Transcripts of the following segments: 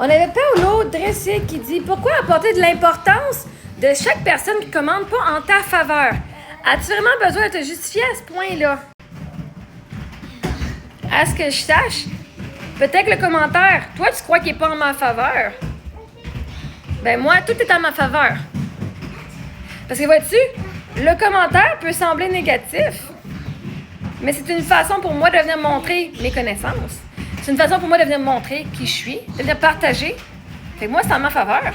On avait Paolo Dressé qui dit « Pourquoi apporter de l'importance de chaque personne qui ne commande pas en ta faveur? As-tu vraiment besoin de te justifier à ce point-là? » À ce que je sache, peut-être que le commentaire, toi, tu crois qu'il n'est pas en ma faveur. Ben moi, tout est en ma faveur. Parce que vois-tu, le commentaire peut sembler négatif, mais c'est une façon pour moi de venir montrer mes connaissances. C'est une façon pour moi de venir montrer qui je suis, de venir partager. Fait que moi, c'est en ma faveur.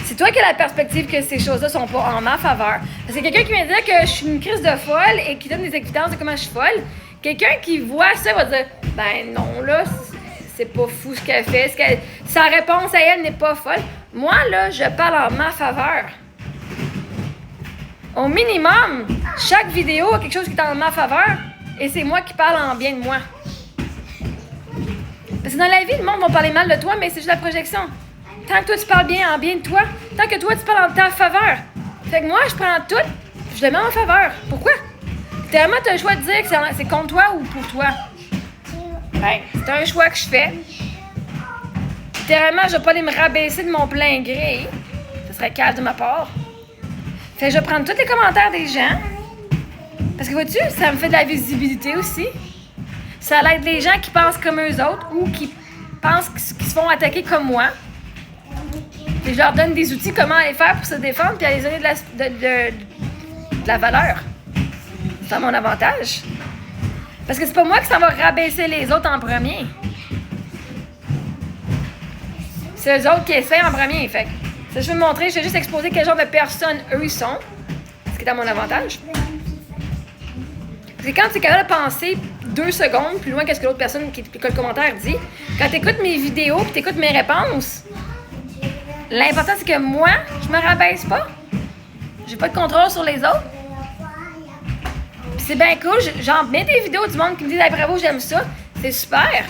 C'est toi qui as la perspective que ces choses-là sont pas en ma faveur. Parce que quelqu'un qui vient dire que je suis une crise de folle et qui donne des évidences de comment je suis folle, quelqu'un qui voit ça va dire « Ben non, là, c'est pas fou ce qu'elle fait. Sa réponse à elle n'est pas folle. » Moi, là, je parle en ma faveur. Au minimum, chaque vidéo a quelque chose qui est en ma faveur et c'est moi qui parle en bien de moi. Parce que dans la vie, le monde va parler mal de toi, mais c'est juste la projection. Tant que toi, tu parles bien en bien de toi, tant que toi, tu parles en ta faveur. Fait que moi, je prends tout, je le mets en faveur. Pourquoi? Littéralement, tu as le choix de dire que c'est contre toi ou pour toi. Ben, c'est un choix que je fais. Littéralement, je ne vais pas aller me rabaisser de mon plein gré. Ce serait calme de ma part. Fait que je vais prendre tous les commentaires des gens. Parce que vois-tu, ça me fait de la visibilité aussi. Ça aide les gens qui pensent comme eux autres ou qui pensent qu'ils se font attaquer comme moi. Et je leur donne des outils comment aller faire pour se défendre puis à les donner de la valeur. C'est à mon avantage. Parce que c'est pas moi qui s'en va rabaisser les autres en premier. C'est eux autres qui essaient en premier. Fait que ça, je veux montrer, je vais juste exposer quel genre de personnes eux ils sont. Ce qui est à mon avantage. Parce que quand tu es capable de penser 2 secondes plus loin que ce que l'autre personne que le commentaire dit, quand tu écoutes mes vidéos et tu écoutes mes réponses, l'important c'est que moi, je me rabaisse pas. J'ai pas de contrôle sur les autres. Puis c'est bien cool, j'en mets des vidéos du monde qui me disent hey, bravo, j'aime ça. C'est super.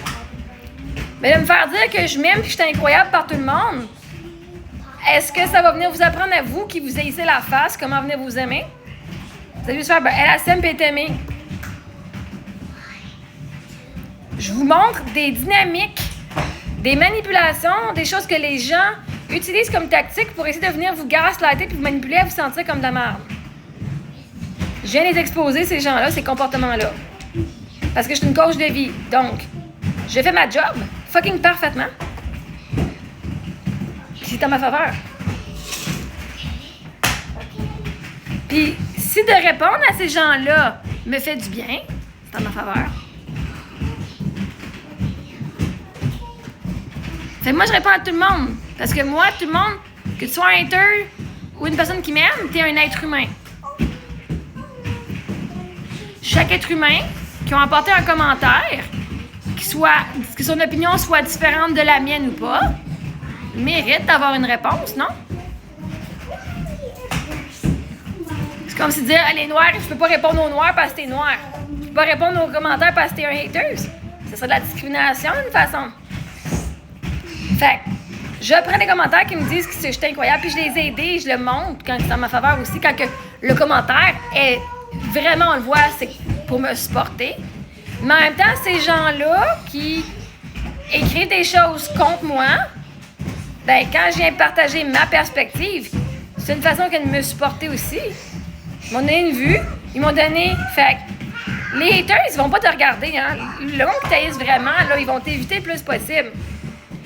Mais de me faire dire que je m'aime et que je suis incroyable par tout le monde, est-ce que ça va venir vous apprendre à vous qui vous haïssez la face comment venir vous aimer? Vous allez juste faire, ben, elle s'aime et est aimée. Je vous montre des dynamiques, des manipulations, des choses que les gens utilisent comme tactique pour essayer de venir vous gaslighter puis vous manipuler à vous sentir comme de la merde. Je viens les exposer, ces gens-là, ces comportements-là. Parce que je suis une coach de vie. Donc, je fais ma job fucking parfaitement. C'est en ma faveur. Puis, si de répondre à ces gens-là me fait du bien, c'est en ma faveur. Fait que moi, je réponds à tout le monde. Parce que moi, tout le monde, que tu sois un hater ou une personne qui m'aime, t'es un être humain. Chaque être humain qui a apporté un commentaire, que son opinion soit différente de la mienne ou pas, mérite d'avoir une réponse, non? C'est comme si dire, elle est noire, je peux pas répondre aux noirs parce que t'es noir. Je peux pas répondre aux commentaires parce que t'es un hater. Ce serait de la discrimination d'une façon. Fait que, je prends des commentaires qui me disent que je suis incroyable, puis je les ai aidés, je le montre quand c'est en ma faveur aussi, quand que le commentaire est vraiment, on le voit, c'est pour me supporter. Mais en même temps, ces gens-là qui écrivent des choses contre moi, ben quand je viens partager ma perspective, c'est une façon de me supporter aussi. Ils m'ont donné une vue, ils m'ont donné... Fait que les haters, ils vont pas te regarder, hein. Le monde qui t'haïsse vraiment, là, ils vont t'éviter le plus possible.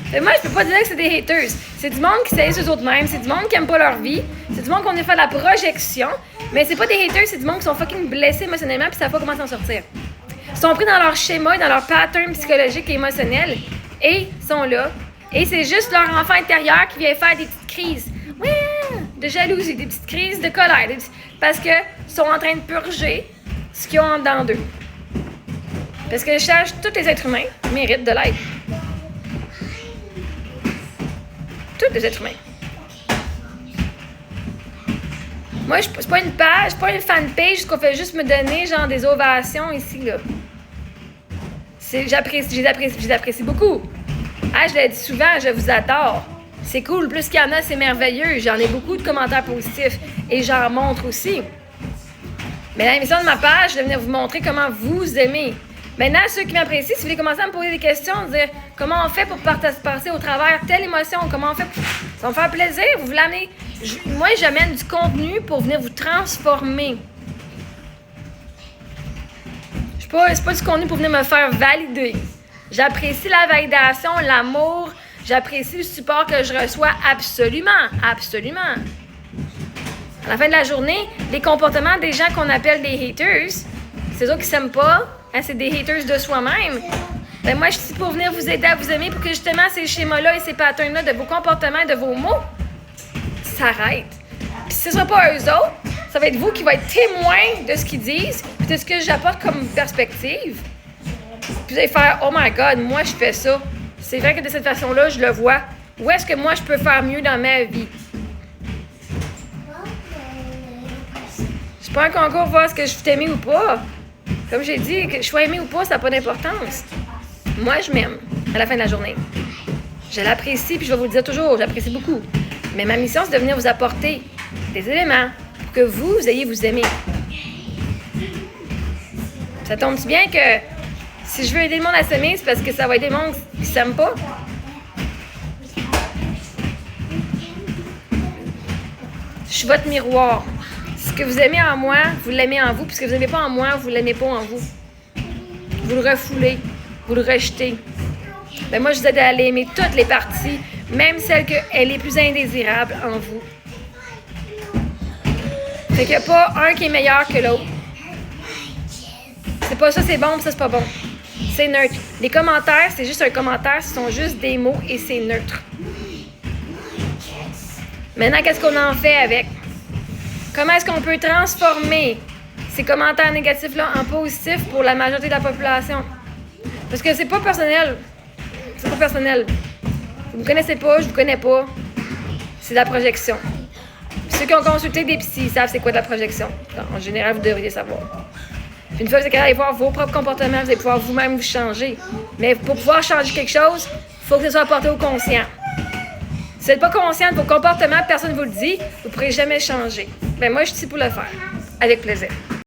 Fait que moi, je peux pas dire que c'est des haters. C'est du monde qui s'haïssent eux autres mêmes, c'est du monde qui aime pas leur vie, c'est du monde qui a fait de la projection, mais c'est pas des haters, c'est du monde qui sont fucking blessés émotionnellement puis savent pas comment s'en sortir. Ils sont pris dans leur schéma et dans leur pattern psychologique et émotionnel et sont là. Et c'est juste leur enfant intérieur qui vient faire des petites crises. Ouais, de jalousie, des petites crises de colère. Parce qu'ils sont en train de purger ce qu'ils ont en dedans d'eux. Parce que je sache, tous les êtres humains méritent de l'aide. Tous les êtres humains. Moi, c'est pas une page, c'est pas une fanpage qu'on fait juste me donner genre des ovations ici, là. Je les apprécie beaucoup. Ah, je l'ai dit souvent, je vous adore. C'est cool, plus qu'il y en a, c'est merveilleux. J'en ai beaucoup de commentaires positifs et j'en montre aussi. Mais l'émission de ma page, je vais venir vous montrer comment vous aimez. Maintenant, ceux qui m'apprécient, si vous voulez commencer à me poser des questions, dire comment on fait pour passer au travers telle émotion, comment on fait pour... Ça va me faire plaisir, vous voulez amener... Moi, j'amène du contenu pour venir vous transformer. C'est pas du contenu pour venir me faire valider. J'apprécie la validation, l'amour, j'apprécie le support que je reçois absolument, absolument. À la fin de la journée, les comportements des gens qu'on appelle des haters, c'est eux qui s'aiment pas, hein, c'est des haters de soi-même. Ben moi, je suis pour venir vous aider à vous aimer pour que justement ces schémas-là et ces patterns-là de vos comportements et de vos mots s'arrêtent. Puis si ce ne sera pas eux autres, ça va être vous qui va être témoin de ce qu'ils disent puis de ce que j'apporte comme perspective. Puis vous allez faire « Oh my God, moi je fais ça. C'est vrai que de cette façon-là, je le vois. Où est-ce que moi je peux faire mieux dans ma vie? » C'est pas un concours pour voir ce que je suis aimé ou pas. Comme j'ai dit, que je sois aimé ou pas, ça n'a pas d'importance. Moi, je m'aime à la fin de la journée. Je l'apprécie, puis je vais vous le dire toujours, j'apprécie beaucoup. Mais ma mission, c'est de venir vous apporter des éléments pour que vous ayez vous aimer. Ça tombe bien que si je veux aider le monde à s'aimer, c'est parce que ça va aider le monde qui ne s'aime pas. Je suis votre miroir. Ce que vous aimez en moi, vous l'aimez en vous. Puis ce que vous n'aimez pas en moi, vous ne l'aimez pas en vous. Vous le refoulez, vous le rejetez. Ben moi, je vous aide à aller aimer toutes les parties, même celles qu'elle est plus indésirable en vous. Fait qu'il n'y a pas un qui est meilleur que l'autre. C'est pas ça, c'est bon, ça, c'est pas bon. C'est neutre. Les commentaires, c'est juste un commentaire, ce sont juste des mots et c'est neutre. Maintenant, qu'est-ce qu'on en fait avec? Comment est-ce qu'on peut transformer ces commentaires négatifs-là en positifs pour la majorité de la population? Parce que c'est pas personnel. C'est pas personnel. Vous me connaissez pas, je vous connais pas. C'est de la projection. Puis ceux qui ont consulté des psys savent c'est quoi de la projection. En général, vous devriez savoir. Puis une fois que vous êtes capable d'aller voir vos propres comportements, vous allez pouvoir vous-même vous changer. Mais pour pouvoir changer quelque chose, il faut que ce soit apporté au conscient. Si vous n'êtes pas conscient de vos comportements, personne ne vous le dit, vous ne pourrez jamais changer. Ben moi, je suis ici pour le faire. Avec plaisir.